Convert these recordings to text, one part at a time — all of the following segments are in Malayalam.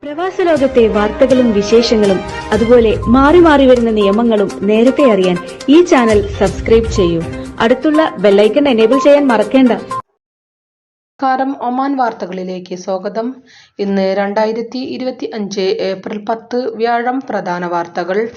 പ്രവാസ ലോകത്തെ വാർത്തകളും വിശേഷങ്ങളും അതുപോലെ മാറി മാറി വരുന്ന നിയമങ്ങളും നേരത്തെ അറിയാൻ ഈ ചാനൽ സബ്സ്ക്രൈബ് ചെയ്യൂ. അടുത്തുള്ള ബെല്ലൈക്കൺ എനേബിൾ ചെയ്യാൻ മറക്കേണ്ട. നമസ്കാരം, ഒമാൻ വാർത്തകളിലേക്ക് സ്വാഗതം. ഇന്ന് 2025 ഏപ്രിൽ 10 വ്യാഴം. പ്രധാന വാർത്തകൾ.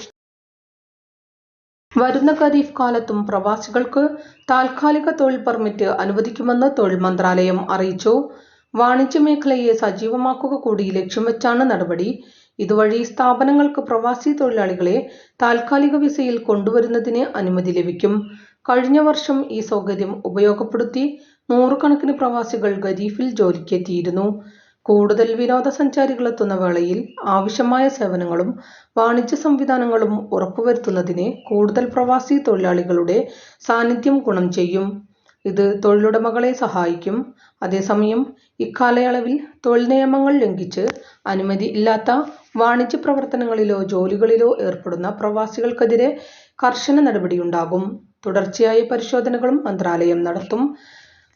വരുന്ന ഖരീഫ് കാലത്തും പ്രവാസികൾക്ക് താൽക്കാലിക തൊഴിൽ പെർമിറ്റ് അനുവദിക്കുമെന്ന് തൊഴിൽ മന്ത്രാലയം അറിയിച്ചു. വാണിജ്യ മേഖലയെ സജീവമാക്കുക കൂടി ലക്ഷ്യം വെച്ചാണ് നടപടി. ഇതുവഴി സ്ഥാപനങ്ങൾക്ക് പ്രവാസി തൊഴിലാളികളെ താൽക്കാലിക വിസയിൽ കൊണ്ടുവരുന്നതിന് അനുമതി ലഭിക്കും. കഴിഞ്ഞ വർഷം ഈ സൗകര്യം ഉപയോഗപ്പെടുത്തി നൂറുകണക്കിന് പ്രവാസികൾ ഖരീഫിൽ ജോലിക്കെത്തിയിരുന്നു. കൂടുതൽ വിനോദസഞ്ചാരികളെത്തുന്ന വേളയിൽ ആവശ്യമായ സേവനങ്ങളും വാണിജ്യ സംവിധാനങ്ങളും ഉറപ്പുവരുത്തുന്നതിന് കൂടുതൽ പ്രവാസി തൊഴിലാളികളുടെ സാന്നിധ്യം ഗുണം ചെയ്യും. ഇത് തൊഴിലുടമകളെ സഹായിക്കും. അതേസമയം ഇക്കാലയളവിൽ തൊഴിൽ നിയമങ്ങൾ ലംഘിച്ച് അനുമതി ഇല്ലാത്ത വാണിജ്യ പ്രവർത്തനങ്ങളിലോ ജോലികളിലോ ഏർപ്പെടുന്ന പ്രവാസികൾക്കെതിരെ കർശന നടപടിയുണ്ടാകും. തുടർച്ചയായ പരിശോധനകളും മന്ത്രാലയം നടത്തും.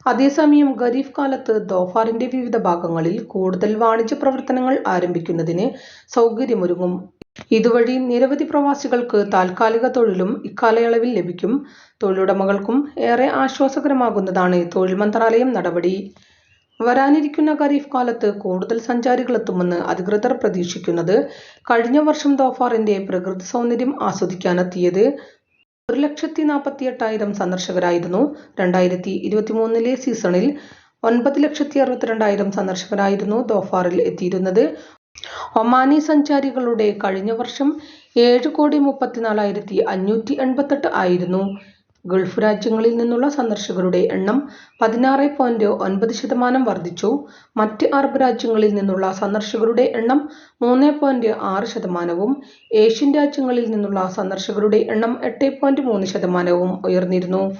അതേസമയം ഖരീഫ് കാലത്ത് ധോഫാറിന്റെ വിവിധ ഭാഗങ്ങളിൽ കൂടുതൽ വാണിജ്യ പ്രവർത്തനങ്ങൾ ആരംഭിക്കുന്നതിന് സൗകര്യമൊരുങ്ങും. ഇതുവഴി നിരവധി പ്രവാസികൾക്ക് താൽക്കാലിക തൊഴിലും ഇക്കാലയളവിൽ ലഭിക്കും. തൊഴിലുടമകൾക്കും ഏറെ ആശ്വാസകരമാകുന്നതാണ് തൊഴിൽ മന്ത്രാലയം നടപടി. വരാനിരിക്കുന്ന ഖരീഫ് കാലത്ത് കൂടുതൽ സഞ്ചാരികളെത്തുമെന്ന് അധികൃതർ പ്രതീക്ഷിക്കുന്നത്. കഴിഞ്ഞ വർഷം ധോഫാറിന്റെ പ്രകൃതി സൗന്ദര്യം ആസ്വദിക്കാനെത്തിയത് 1,48,000 സന്ദർശകരായിരുന്നു. 2023 സീസണിൽ 9,62,000 സന്ദർശകരായിരുന്നു ധോഫാറിൽ എത്തിയിരുന്നത്. ഒമാനി സഞ്ചാരികളുടെ കഴിഞ്ഞ വർഷം 7,34,588 ആയിരുന്നു. ഗൾഫ് രാജ്യങ്ങളിൽ നിന്നുള്ള സന്ദർശകരുടെ എണ്ണം 16.9% വർദ്ധിച്ചു. മറ്റ് അറബ് രാജ്യങ്ങളിൽ നിന്നുള്ള സന്ദർശകരുടെ എണ്ണം 3.6%, ഏഷ്യൻ രാജ്യങ്ങളിൽ നിന്നുള്ള സന്ദർശകരുടെ എണ്ണം 8.3% ഉയർന്നിരുന്നു.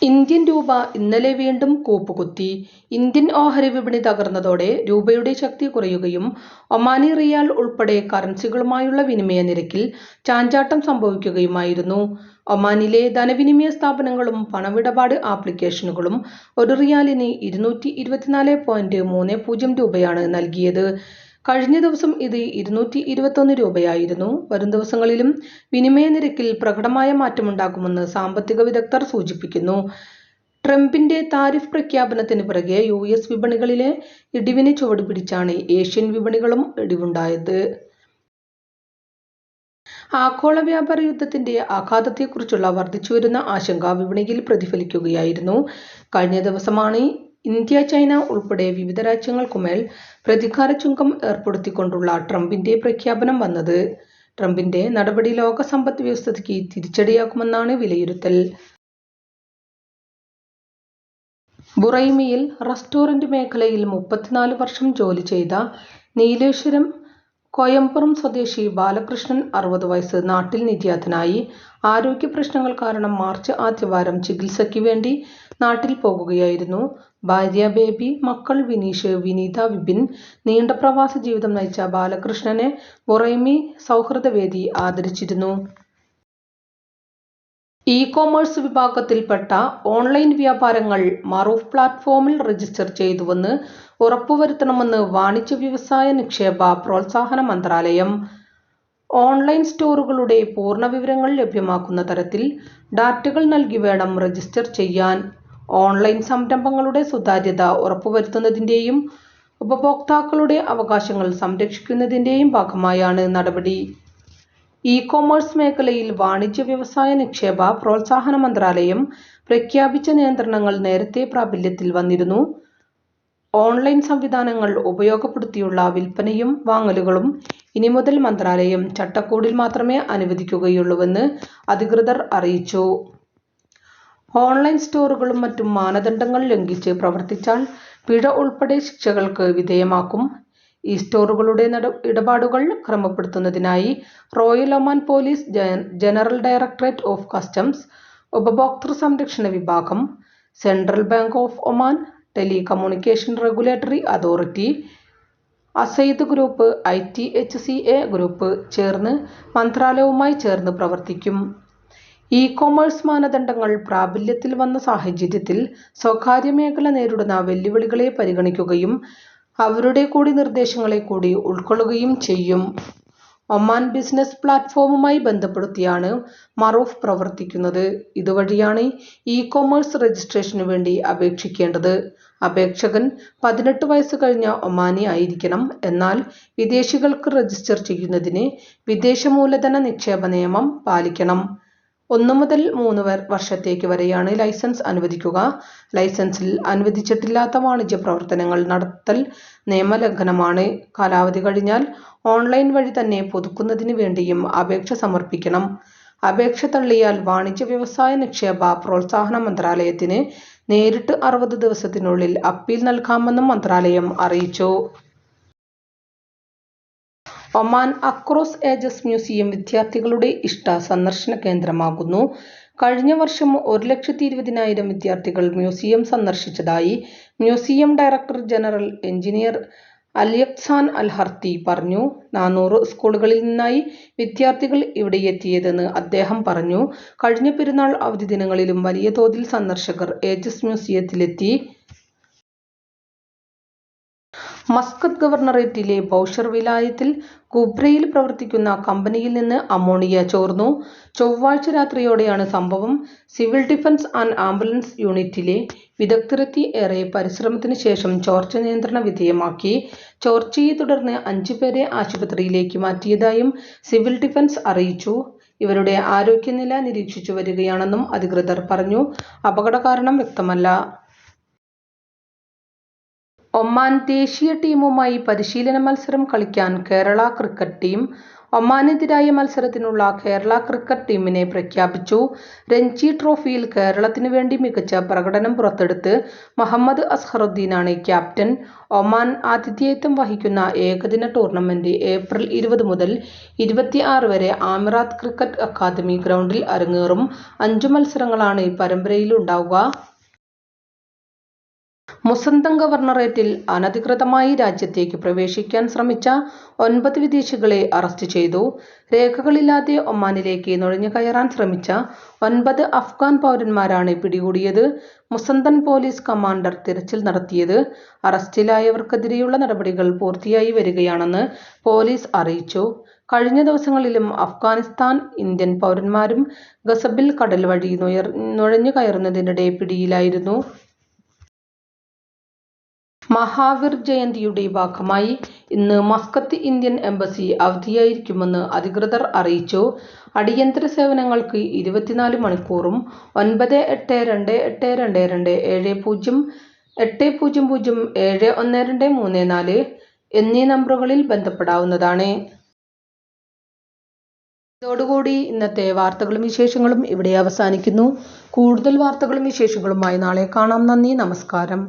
ഇന്ത്യൻ രൂപ ഇന്നലെ വീണ്ടും കൂപ്പുകുത്തി. ഇന്ത്യൻ ഓഹരി വിപണി തകർന്നതോടെ രൂപയുടെ ശക്തി കുറയുകയും ഒമാനി റിയാൽ ഉൾപ്പെടെ കറൻസികളുമായുള്ള വിനിമയ നിരക്കിൽ ചാഞ്ചാട്ടം സംഭവിക്കുകയുമായിരുന്നു. ഒമാനിലെ ധനവിനിമയ സ്ഥാപനങ്ങളും പണമിടപാട് ആപ്ലിക്കേഷനുകളും ഒരു റിയാലിന് 224.30 രൂപയാണ് നൽകിയത്. കഴിഞ്ഞ ദിവസം ഇത് 221 രൂപയായിരുന്നു. വരും ദിവസങ്ങളിലും വിനിമയ നിരക്കിൽ പ്രകടമായ മാറ്റമുണ്ടാകുമെന്ന് സാമ്പത്തിക വിദഗ്ധർ സൂചിപ്പിക്കുന്നു. ട്രംപിന്റെ താരിഫ് പ്രഖ്യാപനത്തിന് പിറകെ US വിപണികളിലെ ഇടിവിന് ചുവടുപിടിച്ചാണ് ഏഷ്യൻ വിപണികളും ഇടിവുണ്ടായത്. ആഗോള വ്യാപാര യുദ്ധത്തിന്റെ ആഘാതത്തെക്കുറിച്ചുള്ള വർദ്ധിച്ചുവരുന്ന ആശങ്ക വിപണിയിൽ പ്രതിഫലിക്കുകയായിരുന്നു. കഴിഞ്ഞ ദിവസമാണ് ഇന്ത്യ, ചൈന ഉൾപ്പെടെ വിവിധ രാജ്യങ്ങൾക്കുമേൽ പ്രതികാര ചുങ്കം ഏർപ്പെടുത്തിക്കൊണ്ടുള്ള ട്രംപിന്റെ പ്രഖ്യാപനം വന്നത്. ട്രംപിന്റെ നടപടി ലോക സമ്പദ് വ്യവസ്ഥയ്ക്ക് തിരിച്ചടിയാക്കുമെന്നാണ് വിലയിരുത്തൽ. ബുറൈമിയിൽ റെസ്റ്റോറന്റ് മേഖലയിൽ 34 വർഷം ജോലി ചെയ്ത നീലേശ്വരം കോയമ്പുറം സ്വദേശി ബാലകൃഷ്ണൻ 60 വയസ്സ് നാട്ടിൽ നിര്യാതനായി. ആരോഗ്യ പ്രശ്നങ്ങൾ കാരണം മാർച്ച് ആദ്യവാരം ചികിത്സയ്ക്ക് വേണ്ടി നാട്ടിൽ പോകുകയായിരുന്നു. ഭാര്യ ബേബി, മക്കൾ വിനീഷ്, വിനീത, വിപിൻ. നീണ്ട പ്രവാസ ജീവിതം നയിച്ച ബാലകൃഷ്ണനെ ബുറൈമി സൗഹൃദവേദി ആദരിച്ചിരുന്നു. ഇ-കൊമേഴ്സ് വിഭാഗത്തിൽപ്പെട്ട ഓൺലൈൻ വ്യാപാരങ്ങൾ മറൂഫ് പ്ലാറ്റ്ഫോമിൽ രജിസ്റ്റർ ചെയ്തുവെന്ന് ഉറപ്പുവരുത്തണമെന്ന് വാണിജ്യ വ്യവസായ നിക്ഷേപ പ്രോത്സാഹന മന്ത്രാലയം. ഓൺലൈൻ സ്റ്റോറുകളുടെ പൂർണ്ണ വിവരങ്ങൾ ലഭ്യമാക്കുന്ന തരത്തിൽ ഡാറ്റകൾ നൽകി വേണം രജിസ്റ്റർ ചെയ്യാൻ. ഓൺലൈൻ സംരംഭങ്ങളുടെ സുതാര്യത ഉറപ്പുവരുത്തുന്നതിന്റെയും ഉപഭോക്താക്കളുടെ അവകാശങ്ങൾ സംരക്ഷിക്കുന്നതിന്റെയും ഭാഗമായാണ് നടപടി. ഇ-കൊമേഴ്സ് മേഖലയിൽ വാണിജ്യ വ്യവസായ നിക്ഷേപ പ്രോത്സാഹന മന്ത്രാലയം പ്രഖ്യാപിച്ച നിയന്ത്രണങ്ങൾ നേരത്തെ പ്രാബല്യത്തിൽ വന്നിരുന്നു. ഓൺലൈൻ സംവിധാനങ്ങൾ ഉപയോഗപ്പെടുത്തിയുള്ള വിൽപ്പനയും വാങ്ങലുകളും ഇനി മുതൽ മന്ത്രാലയം ചട്ടക്കൂടിൽ മാത്രമേ അനുവദിക്കുകയുള്ളൂവെന്ന് അധികൃതർ അറിയിച്ചു. ഓൺലൈൻ സ്റ്റോറുകളും മറ്റും മാനദണ്ഡങ്ങൾ ലംഘിച്ച് പ്രവർത്തിച്ചാൽ പിഴ ഉൾപ്പെടെ ശിക്ഷകൾക്ക് വിധേയമാക്കും. ഈ സ്റ്റോറുകളുടെ ഇടപാടുകൾ ക്രമപ്പെടുത്തുന്നതിനായി Royal Oman Police, General Directorate of Customs, ഉപഭോക്തൃ സംരക്ഷണ വിഭാഗം, Central Bank of Oman, Telecommunication Regulatory Authority, Asyad Group, ITHCA group ചേർന്ന് മന്ത്രാലയവുമായി ചേർന്ന് പ്രവർത്തിക്കും. ഇ-കൊമേഴ്സ് മാനദണ്ഡങ്ങൾ പ്രാബല്യത്തിൽ വന്ന സാഹചര്യത്തിൽ സ്വകാര്യ മേഖല നേരിടുന്ന വെല്ലുവിളികളെ പരിഗണിക്കുകയും അവരുടെ കൂടി നിർദ്ദേശങ്ങളെ കൂടി ഉൾക്കൊള്ളുകയും ചെയ്യും. ഒമാൻ ബിസിനസ് പ്ലാറ്റ്ഫോമുമായി ബന്ധപ്പെടുത്തിയാണ് മറൂഫ് പ്രവർത്തിക്കുന്നത്. ഇതുവഴിയാണ് ഇ-കൊമേഴ്സ് രജിസ്ട്രേഷനു വേണ്ടി അപേക്ഷിക്കേണ്ടത്. അപേക്ഷകൻ 18 വയസ്സ് കഴിഞ്ഞ ഒമാനി ആയിരിക്കണം. എന്നാൽ വിദേശികൾക്ക് രജിസ്റ്റർ ചെയ്യുന്നതിന് വിദേശ മൂലധന നിക്ഷേപ നിയമം പാലിക്കണം. 1 മുതൽ 3 വർഷത്തേക്ക് വരെയാണ് ലൈസൻസ് അനുവദിക്കുക. ലൈസൻസിൽ അനുവദിച്ചിട്ടില്ലാത്ത വാണിജ്യ പ്രവർത്തനങ്ങൾ നടത്തൽ നിയമലംഘനമാണ്. കാലാവധി കഴിഞ്ഞാൽ ഓൺലൈൻ വഴി തന്നെ പുതുക്കുന്നതിന് വേണ്ടിയും അപേക്ഷ സമർപ്പിക്കണം. അപേക്ഷ തള്ളിയാൽ വാണിജ്യ വ്യവസായ നിക്ഷേപ പ്രോത്സാഹന മന്ത്രാലയത്തിന് നേരിട്ട് 60 ദിവസത്തിനുള്ളിൽ അപ്പീൽ നൽകാമെന്നും മന്ത്രാലയം അറിയിച്ചു. ഒമാൻ അക്രോസ് ഏജസ് മ്യൂസിയം വിദ്യാർത്ഥികളുടെ ഇഷ്ട സന്ദർശന കേന്ദ്രമാകുന്നു. കഴിഞ്ഞ വർഷം 1,20,000 വിദ്യാർത്ഥികൾ മ്യൂസിയം സന്ദർശിച്ചതായി മ്യൂസിയം ഡയറക്ടർ ജനറൽ എഞ്ചിനീയർ അലിയഖ്സാൻ അൽ-ഹർത്തി പറഞ്ഞു. 400 സ്കൂളുകളിൽ നിന്നായി വിദ്യാർത്ഥികൾ ഇവിടെയെത്തിയതെന്ന് അദ്ദേഹം പറഞ്ഞു. കഴിഞ്ഞ പെരുന്നാൾ അവധി ദിനങ്ങളിലും വലിയ തോതിൽ സന്ദർശകർ ഏജസ് മ്യൂസിയത്തിലെത്തി. മസ്കത്ത് ഗവർണറേറ്റിലെ ബൗഷർ വിലായത്തിൽ ഗുബ്രയിൽ പ്രവർത്തിക്കുന്ന കമ്പനിയിൽ നിന്ന് അമോണിയ ചോർന്നു. ചൊവ്വാഴ്ച രാത്രിയോടെയാണ് സംഭവം. സിവിൽ ഡിഫൻസ് ആൻഡ് ആംബുലൻസ് യൂണിറ്റിലെ വിദഗ്ധരെത്തി ഏറെ പരിശ്രമത്തിന് ശേഷം ചോർച്ച നിയന്ത്രണ വിധേയമാക്കി. ചോർച്ചയെ തുടർന്ന് 5 പേരെ ആശുപത്രിയിലേക്ക് മാറ്റിയതായും സിവിൽ ഡിഫൻസ് അറിയിച്ചു. ഇവരുടെ ആരോഗ്യനില നിരീക്ഷിച്ചു വരികയാണെന്നും അധികൃതർ പറഞ്ഞു. അപകട കാരണം വ്യക്തമല്ല. ഒമാൻ ദേശീയ ടീമുമായി പരിശീലന മത്സരം കളിക്കാൻ കേരള ക്രിക്കറ്റ് ടീം. ഒമാനെതിരായ മത്സരത്തിനുള്ള കേരള ക്രിക്കറ്റ് ടീമിനെ പ്രഖ്യാപിച്ചു. രഞ്ജി ട്രോഫിയിൽ കേരളത്തിനു വേണ്ടി മികച്ച പ്രകടനം പുറത്തെടുത്ത് മുഹമ്മദ് അസ്ഹറുദ്ദീനാണ് ക്യാപ്റ്റൻ. ഒമാൻ ആതിഥേയത്വം വഹിക്കുന്ന ഏകദിന ടൂർണമെന്റ് ഏപ്രിൽ 20 മുതൽ 26 വരെ ആമിറാത്ത് ക്രിക്കറ്റ് അക്കാദമി ഗ്രൗണ്ടിൽ അരങ്ങേറും. 5 മത്സരങ്ങളാണ് പരമ്പരയിലുണ്ടാവുക. മുസന്തം ഗവർണറേറ്റിൽ അനധികൃതമായി രാജ്യത്തേക്ക് പ്രവേശിക്കാൻ ശ്രമിച്ച 9 വിദേശികളെ അറസ്റ്റ് ചെയ്തു. രേഖകളില്ലാതെ ഒമാനിലേക്ക് നുഴഞ്ഞുകയറാൻ ശ്രമിച്ച 9 അഫ്ഗാൻ പൗരന്മാരാണ് പിടികൂടിയത്. മുസന്തൻ പോലീസ് കമാൻഡർ തിരച്ചിൽ നടത്തിയത്. അറസ്റ്റിലായവർക്കെതിരെയുള്ള നടപടികൾ പൂർത്തിയായി വരികയാണെന്ന് പോലീസ് അറിയിച്ചു. കഴിഞ്ഞ ദിവസങ്ങളിലും അഫ്ഗാനിസ്ഥാൻ ഇന്ത്യൻ പൗരന്മാരും ഗസബിൽ കടൽ വഴി നുഴഞ്ഞുകയറുന്നതിനിടെ പിടിയിലായിരുന്നു. മഹാവീർ ജയന്തിയുടെ ഭാഗമായി ഇന്ന് മസ്കത്ത് ഇന്ത്യൻ എംബസി അവധിയായിരിക്കുമെന്ന് അധികൃതർ അറിയിച്ചു. അടിയന്തര സേവനങ്ങൾക്ക് 24 മണിക്കൂറും 9882227080071234 എന്നീ നമ്പറുകളിൽ ബന്ധപ്പെടാവുന്നതാണ്. ഇതോടുകൂടി ഇന്നത്തെ വാർത്തകളും വിശേഷങ്ങളും ഇവിടെ അവസാനിക്കുന്നു. കൂടുതൽ വാർത്തകളും വിശേഷങ്ങളുമായി നാളെ കാണാം. നന്ദി, നമസ്കാരം.